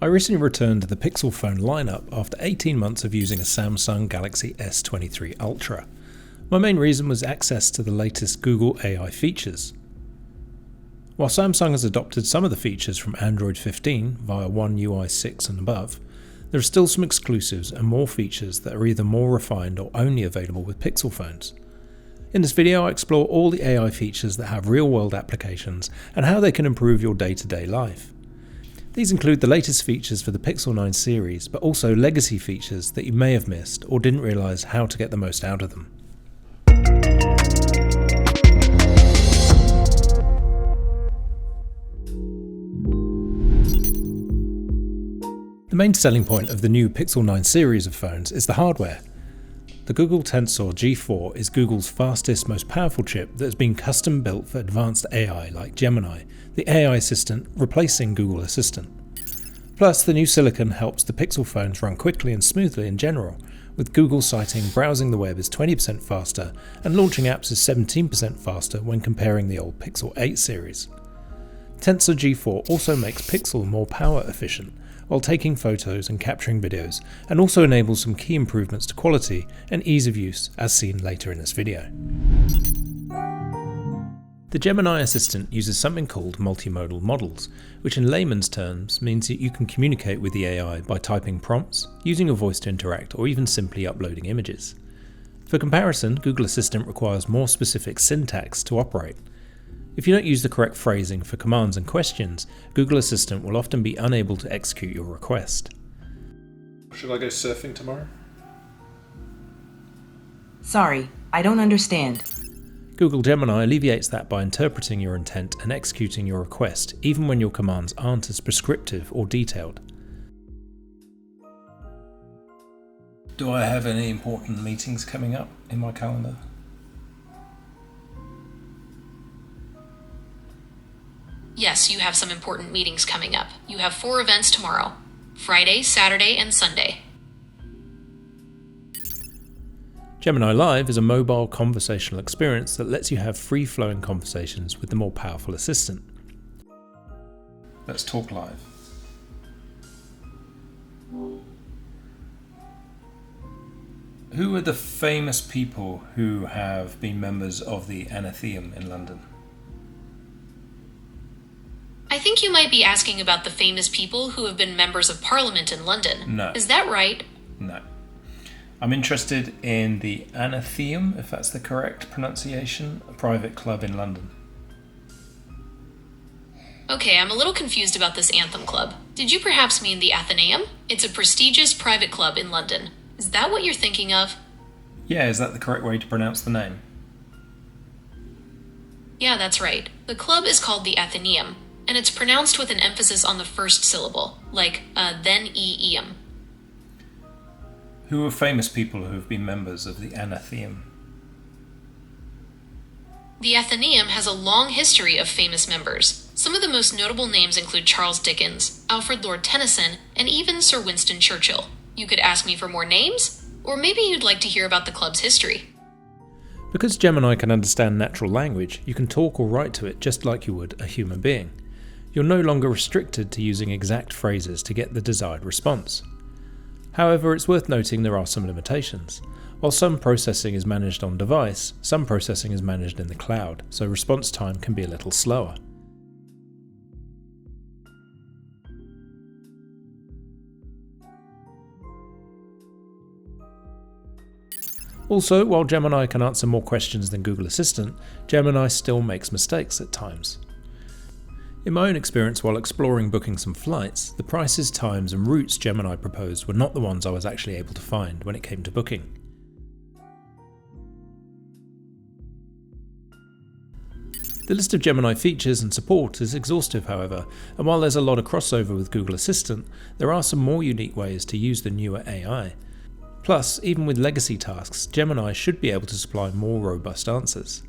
I recently returned to the Pixel phone lineup after 18 months of using a Samsung Galaxy S23 Ultra. My main reason was access to the latest Google AI features. While Samsung has adopted some of the features from Android 15 via One UI 6 and above, there are still some exclusives and more features that are either more refined or only available with Pixel phones. In this video I explore all the AI features that have real-world applications and how they can improve your day-to-day life. These include the latest features for the Pixel 9 series, but also legacy features that you may have missed or didn't realise how to get the most out of them. The main selling point of the new Pixel 9 series of phones is the hardware. The Google Tensor G4 is Google's fastest, most powerful chip that has been custom built for advanced AI like Gemini, the AI assistant replacing Google Assistant. Plus, the new silicon helps the Pixel phones run quickly and smoothly in general, with Google citing browsing the web is 20% faster and launching apps is 17% faster when comparing the old Pixel 8 series. Tensor G4 also makes Pixel more power efficient, while taking photos and capturing videos, and also enables some key improvements to quality and ease of use as seen later in this video. The Gemini assistant uses something called multimodal models, which in layman's terms means that you can communicate with the AI by typing prompts, using your voice to interact, or even simply uploading images. For comparison, Google Assistant requires more specific syntax to operate. If you don't use the correct phrasing for commands and questions, Google Assistant will often be unable to execute your request. Should I go surfing tomorrow? Sorry, I don't understand. Google Gemini alleviates that by interpreting your intent and executing your request, even when your commands aren't as prescriptive or detailed. Do I have any important meetings coming up in my calendar? Yes, you have some important meetings coming up. You have 4 events tomorrow: Friday, Saturday, and Sunday. Gemini Live is a mobile conversational experience that lets you have free-flowing conversations with the more powerful assistant. Let's talk live. Who are the famous people who have been members of the Athenaeum in London? I think you might be asking about the famous people who have been members of Parliament in London. No. Is that right? No. I'm interested in the Athenaeum, if that's the correct pronunciation, a private club in London. Okay, I'm a little confused about this Anthem Club. Did you perhaps mean the Athenaeum? It's a prestigious private club in London. Is that what you're thinking of? Yeah, is that the correct way to pronounce the name? Yeah, that's right. The club is called the Athenaeum, and it's pronounced with an emphasis on the first syllable, like then-e-eum. Who are famous people who have been members of the Athenaeum? The Athenaeum has a long history of famous members. Some of the most notable names include Charles Dickens, Alfred Lord Tennyson, and even Sir Winston Churchill. You could ask me for more names, or maybe you'd like to hear about the club's history. Because Gemini can understand natural language, you can talk or write to it just like you would a human being. You're no longer restricted to using exact phrases to get the desired response. However, it's worth noting there are some limitations. While some processing is managed on device, some processing is managed in the cloud, so response time can be a little slower. Also, while Gemini can answer more questions than Google Assistant, Gemini still makes mistakes at times. In my own experience while exploring booking some flights, the prices, times and routes Gemini proposed were not the ones I was actually able to find when it came to booking. The list of Gemini features and support is exhaustive, however, and while there's a lot of crossover with Google Assistant, there are some more unique ways to use the newer AI. Plus, even with legacy tasks, Gemini should be able to supply more robust answers.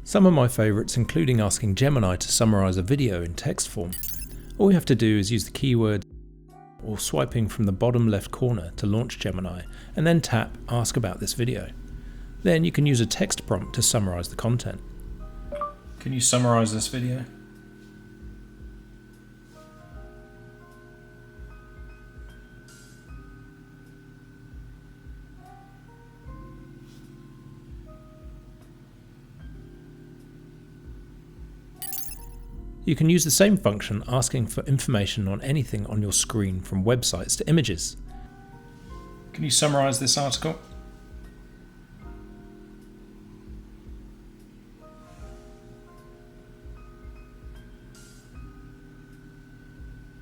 Some of my favourites including asking Gemini to summarise a video in text form. All you have to do is use the keyword or swiping from the bottom left corner to launch Gemini, and then tap Ask about this video. Then you can use a text prompt to summarise the content. Can you summarise this video? You can use the same function asking for information on anything on your screen, from websites to images. Can you summarize this article?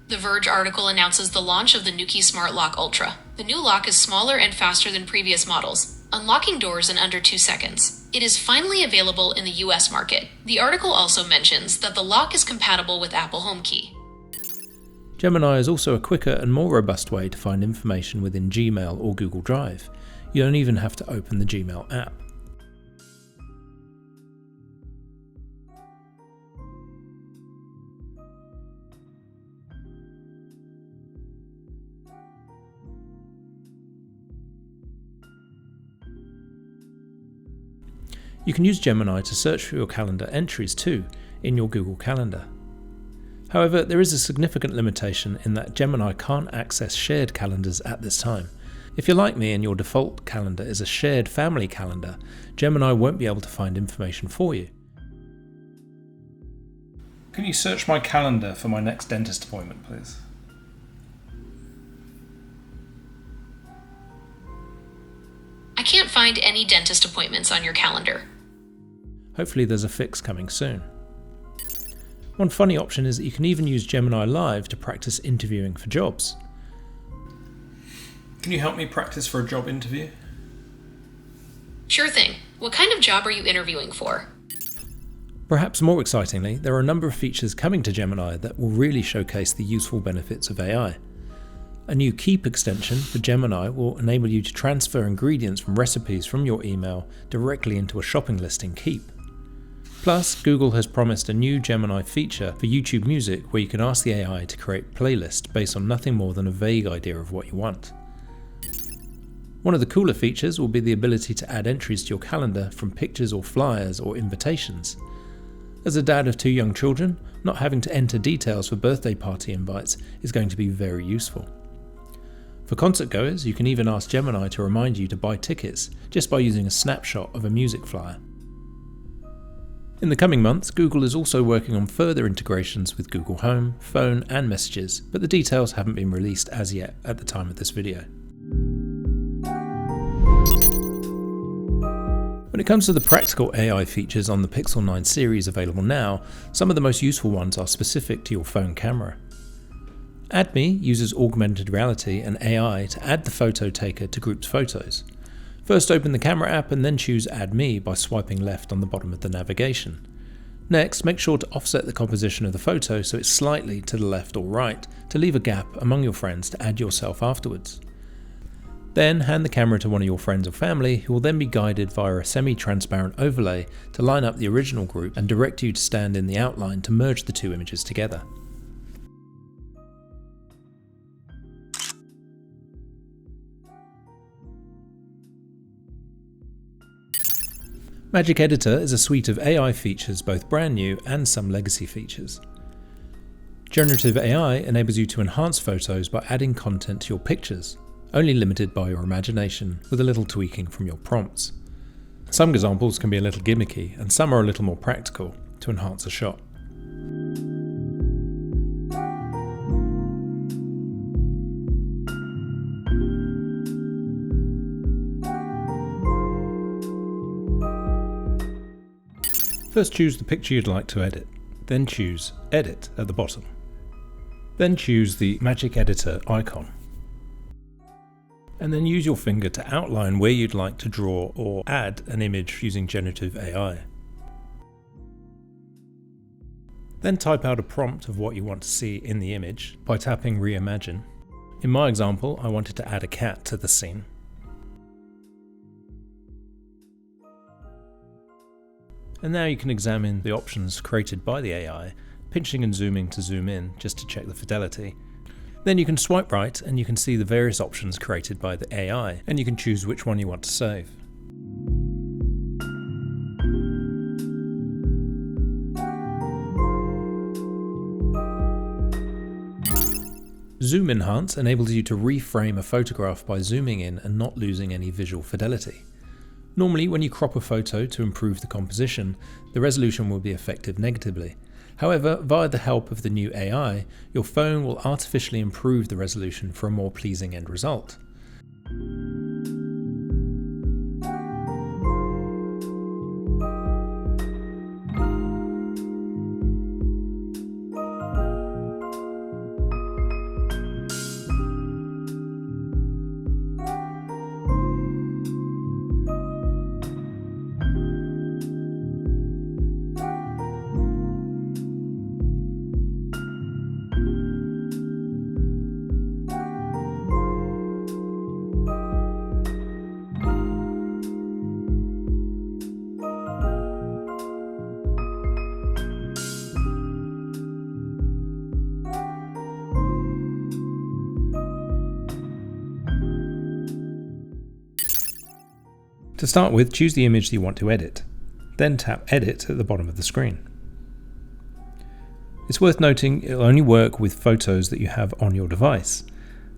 The Verge article announces the launch of the Nuki Smart Lock Ultra. The new lock is smaller and faster than previous models, unlocking doors in under 2 seconds. It is finally available in the US market. The article also mentions that the lock is compatible with Apple HomeKey. Gemini is also a quicker and more robust way to find information within Gmail or Google Drive. You don't even have to open the Gmail app. You can use Gemini to search for your calendar entries too, in your Google Calendar. However, there is a significant limitation in that Gemini can't access shared calendars at this time. If you're like me and your default calendar is a shared family calendar, Gemini won't be able to find information for you. Can you search my calendar for my next dentist appointment, please? I can't find any dentist appointments on your calendar. Hopefully there's a fix coming soon. One funny option is that you can even use Gemini Live to practice interviewing for jobs. Can you help me practice for a job interview? Sure thing. What kind of job are you interviewing for? Perhaps more excitingly, there are a number of features coming to Gemini that will really showcase the useful benefits of AI. A new Keep extension for Gemini will enable you to transfer ingredients from recipes from your email directly into a shopping list in Keep. Plus, Google has promised a new Gemini feature for YouTube Music where you can ask the AI to create playlists based on nothing more than a vague idea of what you want. One of the cooler features will be the ability to add entries to your calendar from pictures or flyers or invitations. As a dad of 2 young children, not having to enter details for birthday party invites is going to be very useful. For concert goers, you can even ask Gemini to remind you to buy tickets just by using a snapshot of a music flyer. In the coming months, Google is also working on further integrations with Google Home, Phone and Messages, but the details haven't been released as yet at the time of this video. When it comes to the practical AI features on the Pixel 9 series available now, some of the most useful ones are specific to your phone camera. AddMe uses augmented reality and AI to add the photo taker to grouped photos. First open the camera app and then choose Add Me by swiping left on the bottom of the navigation. Next, make sure to offset the composition of the photo so it's slightly to the left or right to leave a gap among your friends to add yourself afterwards. Then hand the camera to one of your friends or family who will then be guided via a semi-transparent overlay to line up the original group and direct you to stand in the outline to merge the 2 images together. Magic Editor is a suite of AI features, both brand new and some legacy features. Generative AI enables you to enhance photos by adding content to your pictures, only limited by your imagination with a little tweaking from your prompts. Some examples can be a little gimmicky and some are a little more practical to enhance a shot. First choose the picture you'd like to edit, then choose Edit at the bottom. Then choose the Magic Editor icon. And then use your finger to outline where you'd like to draw or add an image using generative AI. Then type out a prompt of what you want to see in the image by tapping Reimagine. In my example, I wanted to add a cat to the scene. And now you can examine the options created by the AI, pinching and zooming to zoom in just to check the fidelity. Then you can swipe right and you can see the various options created by the AI, and you can choose which one you want to save. Zoom Enhance enables you to reframe a photograph by zooming in and not losing any visual fidelity. Normally, when you crop a photo to improve the composition, the resolution will be affected negatively. However, via the help of the new AI, your phone will artificially improve the resolution for a more pleasing end result. To start with, choose the image that you want to edit. Then tap Edit at the bottom of the screen. It's worth noting it'll only work with photos that you have on your device.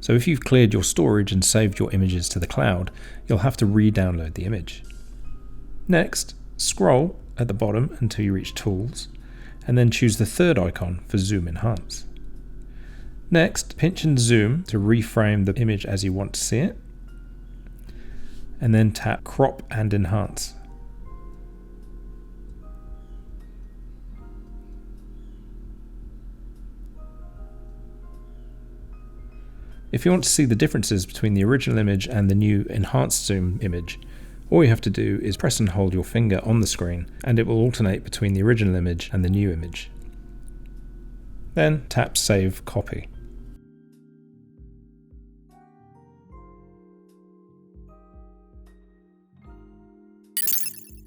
So if you've cleared your storage and saved your images to the cloud, you'll have to re-download the image. Next, scroll at the bottom until you reach Tools, and then choose the third icon for Zoom Enhance. Next, pinch and zoom to reframe the image as you want to see it, and then tap Crop and Enhance. If you want to see the differences between the original image and the new enhanced zoom image, all you have to do is press and hold your finger on the screen and it will alternate between the original image and the new image. Then tap Save Copy.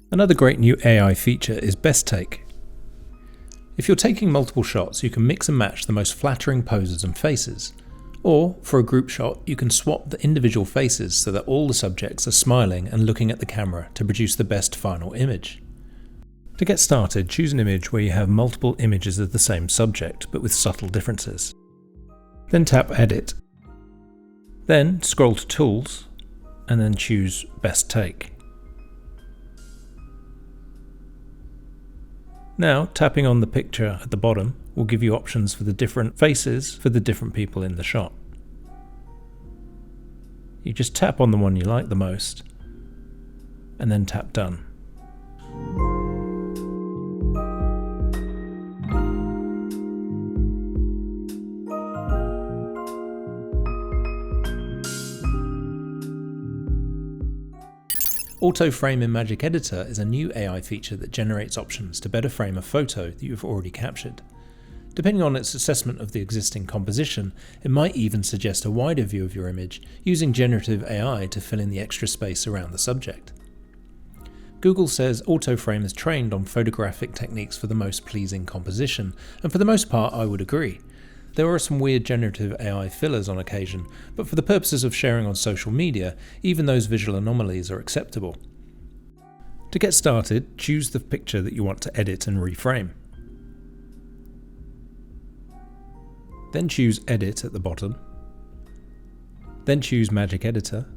Another great new AI feature is Best Take. If you're taking multiple shots, you can mix and match the most flattering poses and faces. Or, for a group shot, you can swap the individual faces so that all the subjects are smiling and looking at the camera to produce the best final image. To get started, choose an image where you have multiple images of the same subject, but with subtle differences. Then tap Edit. Then scroll to Tools, and then choose Best Take. Now, tapping on the picture at the bottom will give you options for the different faces for the different people in the shot. You just tap on the one you like the most, and then tap Done. Auto Frame in Magic Editor is a new AI feature that generates options to better frame a photo that you've already captured. Depending on its assessment of the existing composition, it might even suggest a wider view of your image using generative AI to fill in the extra space around the subject. Google says Auto Frame is trained on photographic techniques for the most pleasing composition, and for the most part I would agree. There are some weird generative AI fillers on occasion, but for the purposes of sharing on social media, even those visual anomalies are acceptable. To get started, choose the picture that you want to edit and reframe. Then choose Edit at the bottom. Then choose Magic Editor.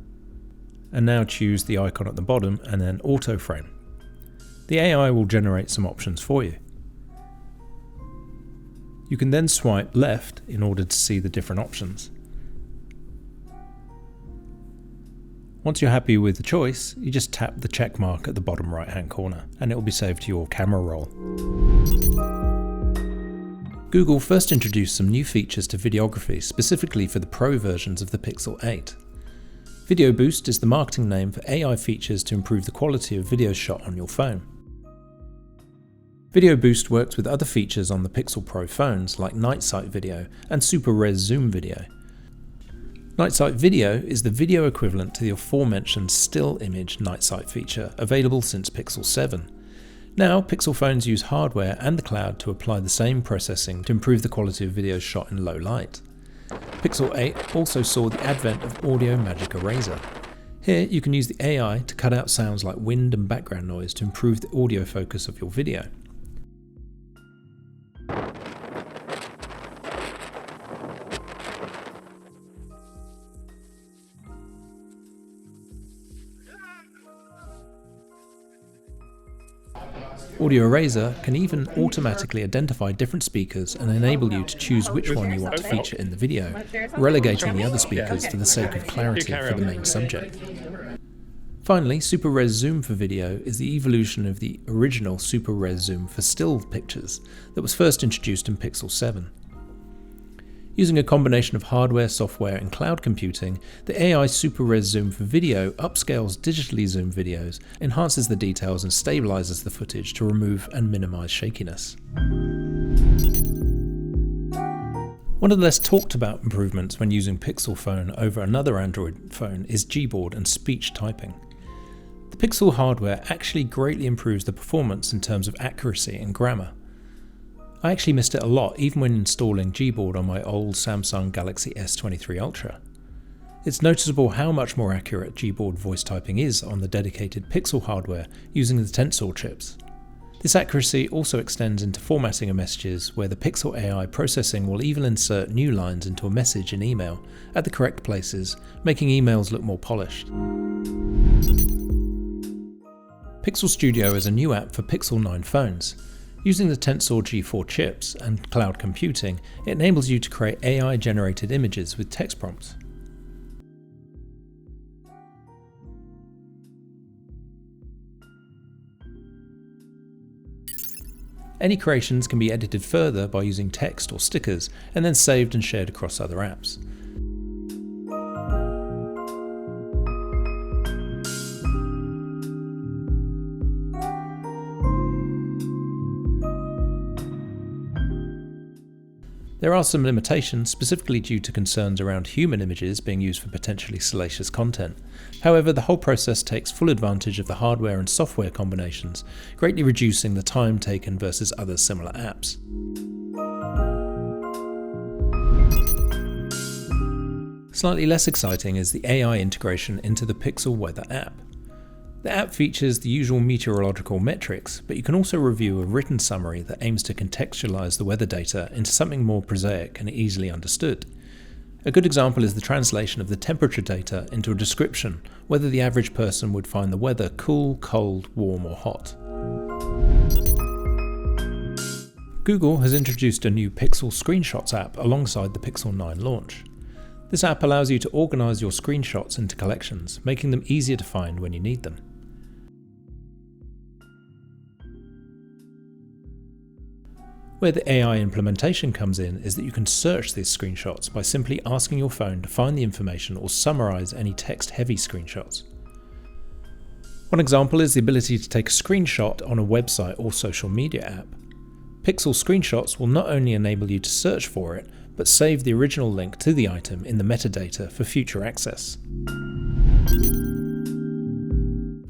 And now choose the icon at the bottom and then Auto Frame. The AI will generate some options for you. You can then swipe left in order to see the different options. Once you're happy with the choice, you just tap the check mark at the bottom right hand corner and it will be saved to your camera roll. Google first introduced some new features to videography specifically for the Pro versions of the Pixel 8. Video Boost is the marketing name for AI features to improve the quality of videos shot on your phone. Video Boost works with other features on the Pixel Pro phones like Night Sight Video and Super Res Zoom Video. Night Sight Video is the video equivalent to the aforementioned still image Night Sight feature available since Pixel 7. Now, Pixel phones use hardware and the cloud to apply the same processing to improve the quality of videos shot in low light. Pixel 8 also saw the advent of Audio Magic Eraser. Here you can use the AI to cut out sounds like wind and background noise to improve the audio focus of your video. Audio Eraser can even automatically identify different speakers and enable you to choose which one you want to feature in the video, relegating the other speakers for the sake of clarity for the main subject. Finally, Super Res Zoom for video is the evolution of the original Super Res Zoom for still pictures that was first introduced in Pixel 7. Using a combination of hardware, software and cloud computing, the AI Super Res Zoom for video upscales digitally zoomed videos, enhances the details and stabilizes the footage to remove and minimize shakiness. One of the less talked about improvements when using Pixel phone over another Android phone is Gboard and speech typing. The Pixel hardware actually greatly improves the performance in terms of accuracy and grammar. I actually missed it a lot even when installing Gboard on my old Samsung Galaxy S23 Ultra. It's noticeable how much more accurate Gboard voice typing is on the dedicated Pixel hardware using the Tensor chips. This accuracy also extends into formatting of messages, where the Pixel AI processing will even insert new lines into a message in email at the correct places, making emails look more polished. Pixel Studio is a new app for Pixel 9 phones. Using the Tensor G4 chips and cloud computing, it enables you to create AI-generated images with text prompts. Any creations can be edited further by using text or stickers, and then saved and shared across other apps. There are some limitations, specifically due to concerns around human images being used for potentially salacious content. However, the whole process takes full advantage of the hardware and software combinations, greatly reducing the time taken versus other similar apps. Slightly less exciting is the AI integration into the Pixel Weather app. The app features the usual meteorological metrics, but you can also review a written summary that aims to contextualize the weather data into something more prosaic and easily understood. A good example is the translation of the temperature data into a description, whether the average person would find the weather cool, cold, warm or hot. Google has introduced a new Pixel Screenshots app alongside the Pixel 9 launch. This app allows you to organize your screenshots into collections, making them easier to find when you need them. Where the AI implementation comes in is that you can search these screenshots by simply asking your phone to find the information or summarize any text-heavy screenshots. One example is the ability to take a screenshot on a website or social media app. Pixel Screenshots will not only enable you to search for it, but save the original link to the item in the metadata for future access.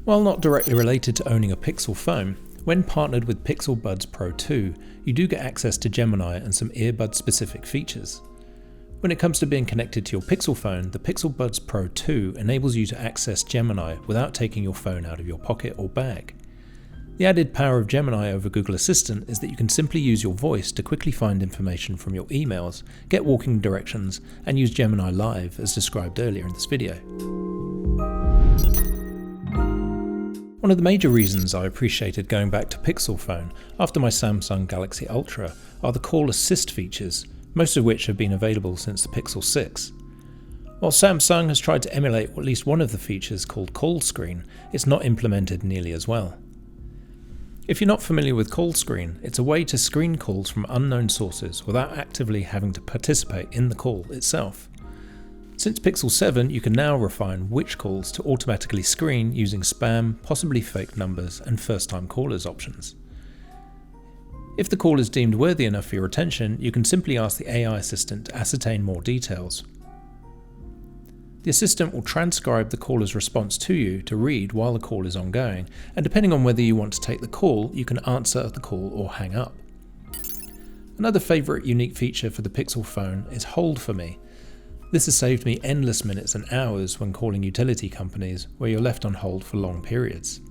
While not directly related to owning a Pixel phone, when partnered with Pixel Buds Pro 2, you do get access to Gemini and some earbud-specific features. When it comes to being connected to your Pixel phone, the Pixel Buds Pro 2 enables you to access Gemini without taking your phone out of your pocket or bag. The added power of Gemini over Google Assistant is that you can simply use your voice to quickly find information from your emails, get walking directions, and use Gemini Live as described earlier in this video. One of the major reasons I appreciated going back to Pixel phone after my Samsung Galaxy Ultra are the call assist features, most of which have been available since the Pixel 6. While Samsung has tried to emulate at least one of the features called Call Screen, it's not implemented nearly as well. If you're not familiar with Call Screen, it's a way to screen calls from unknown sources without actively having to participate in the call itself. Since Pixel 7, you can now refine which calls to automatically screen using spam, possibly fake numbers, and first-time callers options. If the call is deemed worthy enough for your attention, you can simply ask the AI assistant to ascertain more details. The assistant will transcribe the caller's response to you to read while the call is ongoing, and depending on whether you want to take the call, you can answer the call or hang up. Another favourite unique feature for the Pixel phone is Hold for Me. This has saved me endless minutes and hours when calling utility companies where you're left on hold for long periods.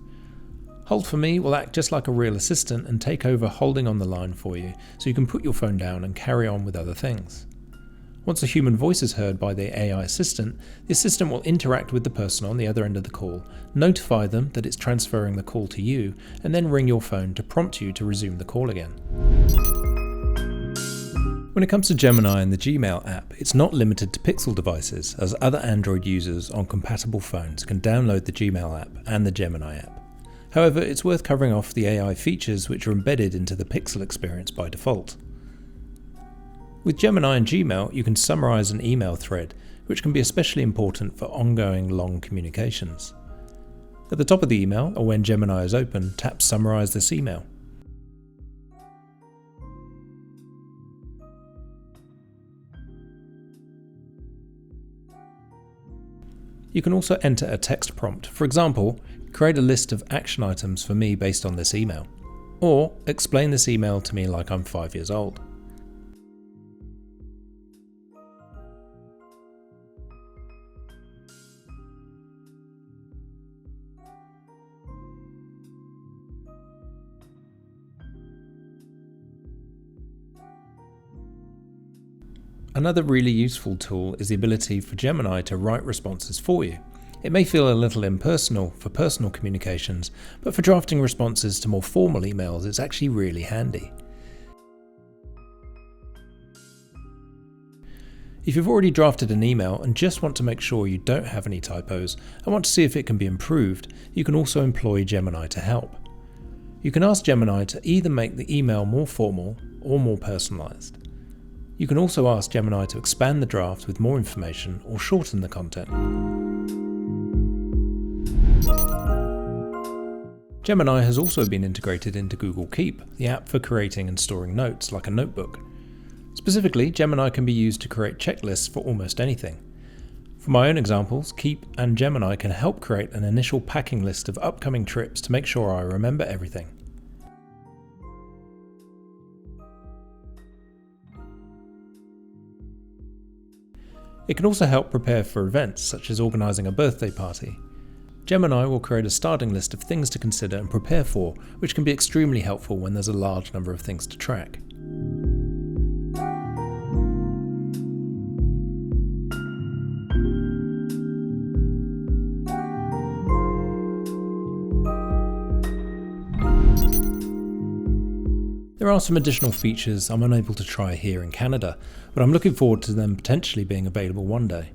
Hold for Me will act just like a real assistant and take over holding on the line for you, so you can put your phone down and carry on with other things. Once a human voice is heard by the AI assistant, the assistant will interact with the person on the other end of the call, notify them that it's transferring the call to you, and then ring your phone to prompt you to resume the call again. When it comes to Gemini and the Gmail app, it's not limited to Pixel devices, as other Android users on compatible phones can download the Gmail app and the Gemini app. However, it's worth covering off the AI features which are embedded into the Pixel experience by default. With Gemini and Gmail, you can summarize an email thread, which can be especially important for ongoing long communications. At the top of the email, or when Gemini is open, tap Summarize this email. You can also enter a text prompt. For example, create a list of action items for me based on this email. Or explain this email to me like I'm 5 years old. Another really useful tool is the ability for Gemini to write responses for you. It may feel a little impersonal for personal communications, but for drafting responses to more formal emails, it's actually really handy. If you've already drafted an email and just want to make sure you don't have any typos and want to see if it can be improved, you can also employ Gemini to help. You can ask Gemini to either make the email more formal or more personalized. You can also ask Gemini to expand the draft with more information or shorten the content. Gemini has also been integrated into Google Keep, the app for creating and storing notes like a notebook. Specifically, Gemini can be used to create checklists for almost anything. For my own examples, Keep and Gemini can help create an initial packing list of upcoming trips to make sure I remember everything. It can also help prepare for events, such as organising a birthday party. Gemini will create a starting list of things to consider and prepare for, which can be extremely helpful when there's a large number of things to track. There are some additional features I'm unable to try here in Canada, but I'm looking forward to them potentially being available one day.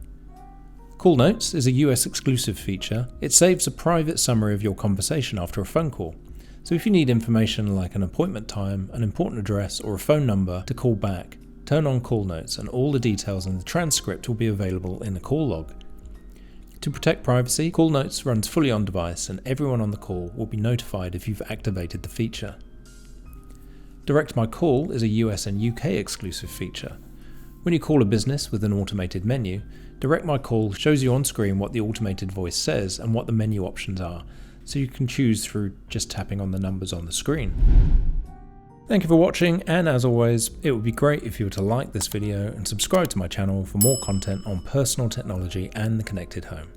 Call Notes is a US exclusive feature. It saves a private summary of your conversation after a phone call. So if you need information like an appointment time, an important address, or a phone number to call back, turn on Call Notes and all the details in the transcript will be available in the call log. To protect privacy, Call Notes runs fully on device and everyone on the call will be notified if you've activated the feature. Direct My Call is a US and UK exclusive feature. When you call a business with an automated menu, Direct My Call shows you on screen what the automated voice says and what the menu options are, so you can choose through just tapping on the numbers on the screen. Thank you for watching, and as always, it would be great if you were to like this video and subscribe to my channel for more content on personal technology and the connected home.